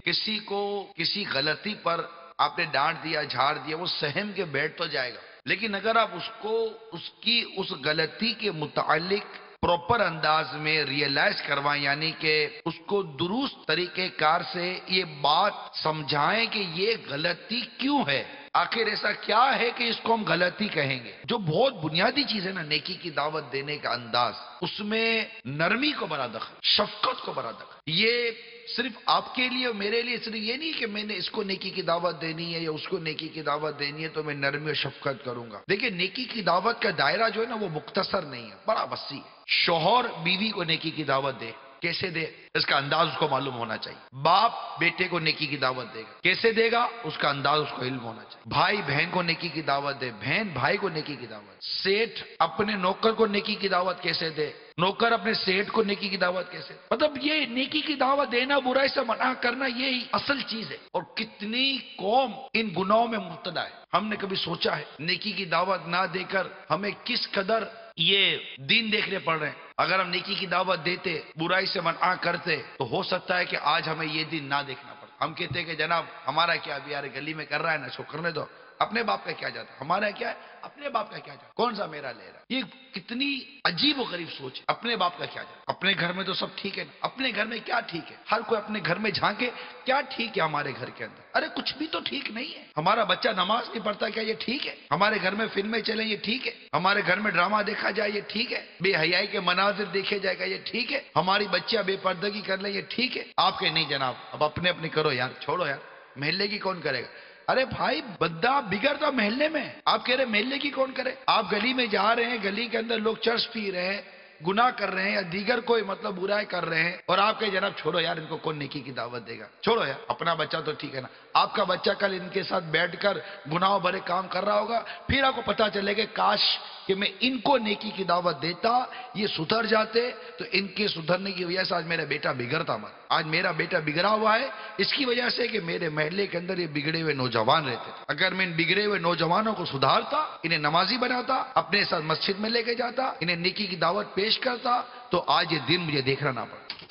کسی کو کسی غلطی پر آپ نے ڈانٹ دیا، جھاڑ دیا، وہ سہم کے بیٹھ تو جائے گا، لیکن اگر آپ اس کو اس غلطی کے متعلق پراپر انداز میں ریئلائز کروائیں، یعنی کہ اس کو درست طریقہ کار سے یہ بات سمجھائیں کہ یہ غلطی کیوں ہے، آخر ایسا کیا ہے کہ اس کو ہم غلطی کہیں گے۔ جو بہت بنیادی چیز ہے نا نیکی کی دعوت دینے کا انداز، اس میں نرمی کو بڑا دخل، شفقت کو بڑا دخل۔ یہ صرف آپ کے لیے اور میرے لیے صرف یہ نہیں کہ میں نے اس کو نیکی کی دعوت دینی ہے یا اس کو نیکی کی دعوت دینی ہے تو میں نرمی اور شفقت کروں گا۔ دیکھیں نیکی کی دعوت کا دائرہ جو ہے نا وہ مختصر نہیں ہے، بڑا وسیع ہے۔ شوہر بیوی کو نیکی کی دعوت دے، کیسے دے اس کا انداز اس کو معلوم ہونا چاہیے۔ باپ بیٹے کو نیکی کی دعوت دے گا، کیسے دے گا اس کا انداز اس کو علم ہونا چاہیے۔ بھائی بہن کو نیکی کی دعوت دے، بہن بھائی کو نیکی کی دعوت۔ سیٹھ اپنے نوکر کو نیکی کی دعوت کیسے دے، نوکر اپنے سیٹھ کو نیکی کی دعوت کیسے؟ مطلب یہ نیکی کی دعوت دینا، برائی سے منع کرنا، یہی اصل چیز ہے۔ اور کتنی قوم ان گناہوں میں مبتلا ہے، ہم نے کبھی سوچا ہے نیکی کی دعوت نہ دے کر ہمیں کس قدر یہ دین دیکھنے پڑ رہے ہیں؟ اگر ہم نیکی کی دعوت دیتے، برائی سے منع کرتے، تو ہو سکتا ہے کہ آج ہمیں یہ دین نہ دیکھنا پڑے۔ ہم کہتے ہیں کہ جناب ہمارا کیا، اب یار گلی میں کر رہا ہے نا، سو کرنے دو، اپنے باپ کا کیا جاتا ہے، ہمارا کیا ہے، اپنے باپ کا کیا جاتا ہے، کون سا میرا لے رہا ہے۔ یہ کتنی عجیب و غریب سوچ ہے، اپنے باپ کا کیا جاتا ہے، اپنے گھر میں تو سب ٹھیک ہے نا، اپنے گھر میں کیا ٹھیک ہے، ہر کوئی اپنے گھر میں جھانکے کیا ٹھیک ہے ہمارے گھر کے اندر، ارے کچھ بھی تو ٹھیک نہیں ہے۔ ہمارا بچہ نماز نہیں پڑھتا، کیا یہ ٹھیک ہے؟ ہمارے گھر میں فلمیں چلیں، یہ ٹھیک ہے؟ ہمارے گھر میں ڈرامہ دیکھا جائے، یہ ٹھیک ہے؟ بے حیائی کے مناظر دیکھے جائے گا، یہ ٹھیک ہے؟ ہماری بچیاں بے پردگی کر لیں، یہ ٹھیک ہے؟ آپ کہ نہیں جناب اب اپنے اپنے کرو یار، چھوڑو یار، محلے کی کون کرے گا؟ ارے بھائی بندہ بگڑتا محلے میں، آپ کہہ رہے محلے کی کون کرے؟ آپ گلی میں جا رہے ہیں، گلی کے اندر لوگ چرس پی رہے ہیں، گناہ کر رہے ہیں یا دیگر کوئی مطلب برائی کر رہے ہیں، اور آپ کہ جناب چھوڑو یار ان کو کون نیکی کی دعوت دے گا، چھوڑو یار اپنا بچہ تو ٹھیک ہے نا۔ آپ کا بچہ کل ان کے ساتھ بیٹھ کر گناہوں بھرے کام کر رہا ہوگا، پھر آپ کو پتا چلے گا کاش کہ میں ان کو نیکی کی دعوت دیتا، یہ سدھر جاتے، تو ان کے سدھرنے کی وجہ سے آج میرا بیٹا بگڑتا مت۔ آج میرا بیٹا بگڑا ہوا ہے اس کی وجہ سے کہ میرے محلے کے اندر یہ بگڑے ہوئے نوجوان رہتے تھے۔ اگر میں ان بگڑے ہوئے نوجوانوں کو سدھارتا، انہیں نمازی بناتا، اپنے ساتھ مسجد میں لے کے جاتا، انہیں نیکی کی دعوت پیش کرتا، تو آج یہ دن مجھے دیکھنا نہ پڑتا۔